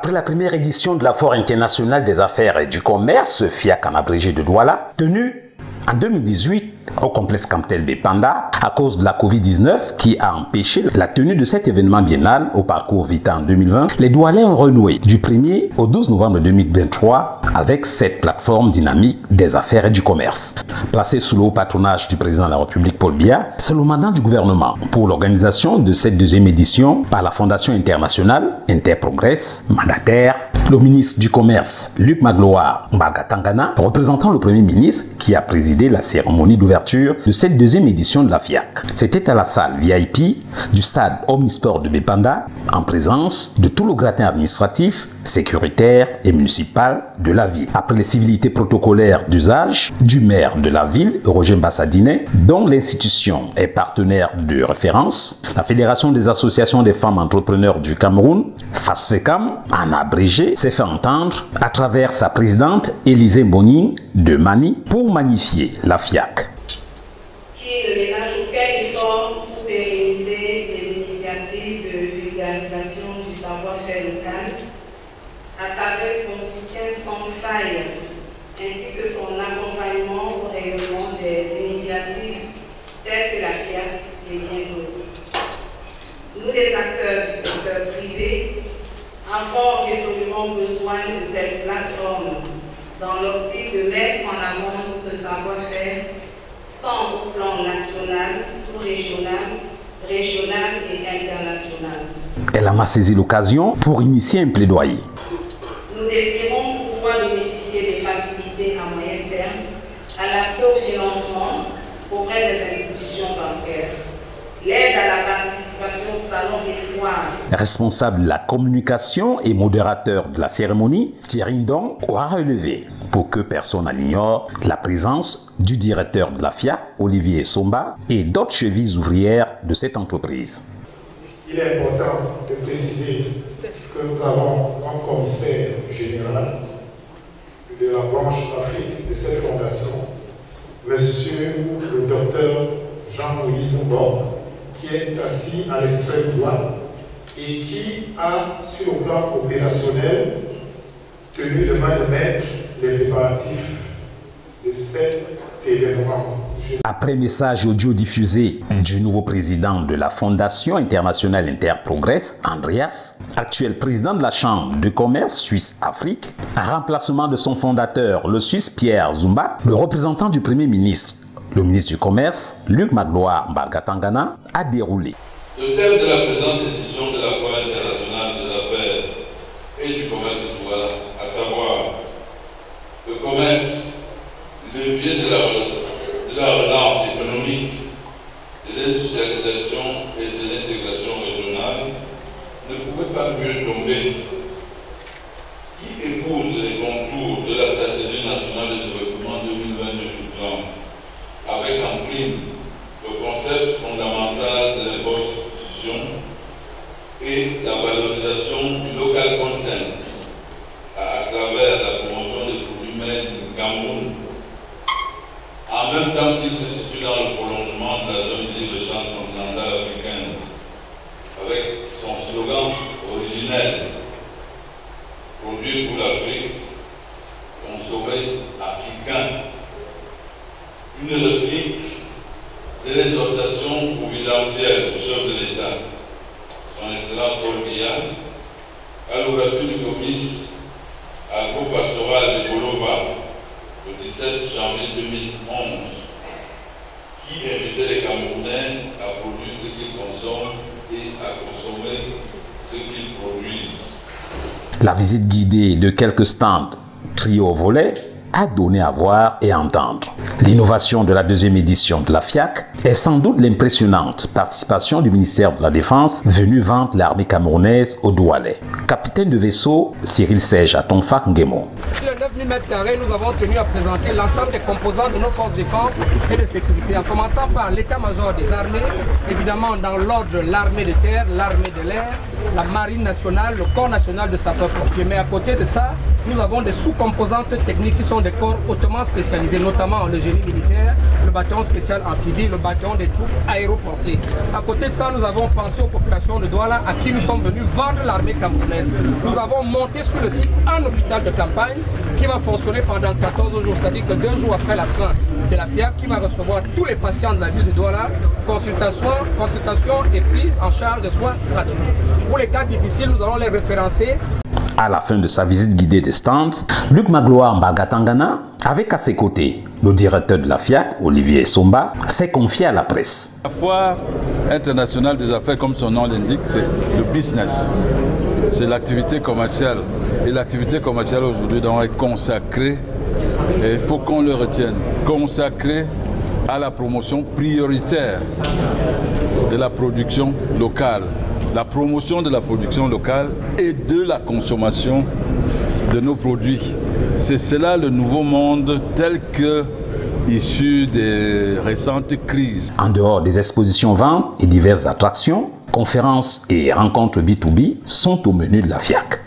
Après la première édition de la Foire internationale des affaires et du commerce, FIAC en abrégé de Douala, tenue en 2018 au complexe Camptel Bépanda à cause de la Covid-19 qui a empêché la tenue de cet événement biennal au parcours Vita en 2020, les Doualais ont renoué du 1er au 12 novembre 2023 avec cette plateforme dynamique des affaires et du commerce. Placée sous le haut patronage du président de la République Paul Biya, c'est le mandat du gouvernement pour l'organisation de cette deuxième édition par la Fondation internationale Interprogress, mandataire, le ministre du Commerce Luc Magloire Mbarga-Tangana, représentant le Premier ministre qui a présidé la cérémonie d'ouverture de cette deuxième édition de la FIAC. C'était à la salle VIP du stade Omnisport de Bépanda en présence de tout le gratin administratif, sécuritaire et municipal de la ville. Après les civilités protocolaires d'usage du maire de la ville, Roger Mbassadine, dont l'institution est partenaire de référence, la Fédération des associations des femmes entrepreneurs du Cameroun, FASFECAM, en abrégé, s'est fait entendre à travers sa présidente Élisée Mboni de Mani pour magnifier la FIAC. Qui ne ménage aucun effort pour pérenniser les initiatives de vulgarisation du savoir-faire local à travers son soutien sans faille ainsi que son accompagnement au rayonnement des initiatives telles que la FIAC et bien d'autres. Nous, les acteurs du secteur privé, avons résolument besoin de telles plateformes dans l'optique de mettre en avant notre savoir-faire tant au plan national, sous-régional, régional et international. Elle en a saisi l'occasion pour initier un plaidoyer. Nous désirons pouvoir bénéficier des facilités à moyen terme à l'accès au financement auprès des institutions bancaires, l'aide à la participation salon et foire. Responsable de la communication et modérateur de la cérémonie, Thierry Ndong aura relevé, pour que personne n'ignore, la présence du directeur de la FIAC, Olivier Somba, et d'autres chevilles ouvrières de cette entreprise. Il est important de préciser que nous avons un commissaire général de la branche Afrique de cette fondation, Monsieur le docteur Jean-Moïse Mbor, qui est assis à l'extrême droite et qui a, sur le plan opérationnel, tenu de main de maître les préparatifs de cet événement. Après message audio diffusé du nouveau président de la Fondation internationale Interprogress, Andreas, actuel président de la Chambre de commerce Suisse-Afrique, en remplacement de son fondateur, le Suisse Pierre Zumba, le représentant du Premier ministre, le ministre du Commerce, Luc Magloire Mbarga-Tangana, a déroulé. Le thème de la présente édition de la Foire internationale des affaires et du commerce de Douala, à savoir le commerce, levier de la relance économique, de l'industrialisation et de l'intégration régionale, ne pouvait pas mieux tomber. Qui épouse les contours de la stratégie nationale de développement 2020-2030 avec en prime le concept fondamental de l'imposition et la valorisation du local content à travers la promotion des produits made in Cameroun, en même temps qu'il se situe dans le prolongement de la zone de libre-échange continentale africaine, avec son slogan originel « Produire pour l'Afrique, consommer africain ». Une réplique de l'exhortation providentielle du chef de l'État, son Excellence Paul Biya, à l'ouverture du comice agro-pastoral de Bolova, le 17 janvier 2011, qui invitait les Camerounais à produire ce qu'ils consomment et à consommer ce qu'ils produisent. La visite guidée de quelques stands trio volets a donné à voir et à entendre. L'innovation de la deuxième édition de la FIAC est sans doute l'impressionnante participation du ministère de la Défense venu vendre l'armée camerounaise au Doualais. Capitaine de vaisseau, Cyril Serge à Tonfak Ngemo. Sur 9000 m², nous avons tenu à présenter l'ensemble des composants de nos forces de défense et de sécurité, en commençant par l'état-major des armées, évidemment dans l'ordre l'armée de terre, l'armée de l'air, la marine nationale, le corps national de sapeurs-pompiers. Mais à côté de ça, nous avons des sous-composantes techniques qui sont des corps hautement spécialisés, notamment le génie militaire, le bataillon spécial amphibie, le embarquerons des troupes aéroportées. À côté de ça, nous avons pensé aux populations de Douala à qui nous sommes venus vendre l'armée camerounaise. Nous avons monté sur le site un hôpital de campagne qui va fonctionner pendant 14 jours, c'est-à-dire que 2 jours après la fin de la FIAC, qui va recevoir tous les patients de la ville de Douala, consultation et prise en charge de soins gratuits. Pour les cas difficiles, nous allons les référencer. À la fin de sa visite guidée des stands, Luc Magloire Mbagatangana, avec à ses côtés le directeur de la FIAC, Olivier Somba, s'est confié à la presse. La foire internationale des affaires, comme son nom l'indique, c'est le business. C'est l'activité commerciale. Et l'activité commerciale aujourd'hui est consacrée, et il faut qu'on le retienne, consacrée à la promotion prioritaire de la production locale. La promotion de la production locale et de la consommation de nos produits. C'est cela le nouveau monde tel que issu des récentes crises. En dehors des expositions ventes et diverses attractions, conférences et rencontres B2B sont au menu de la FIAC.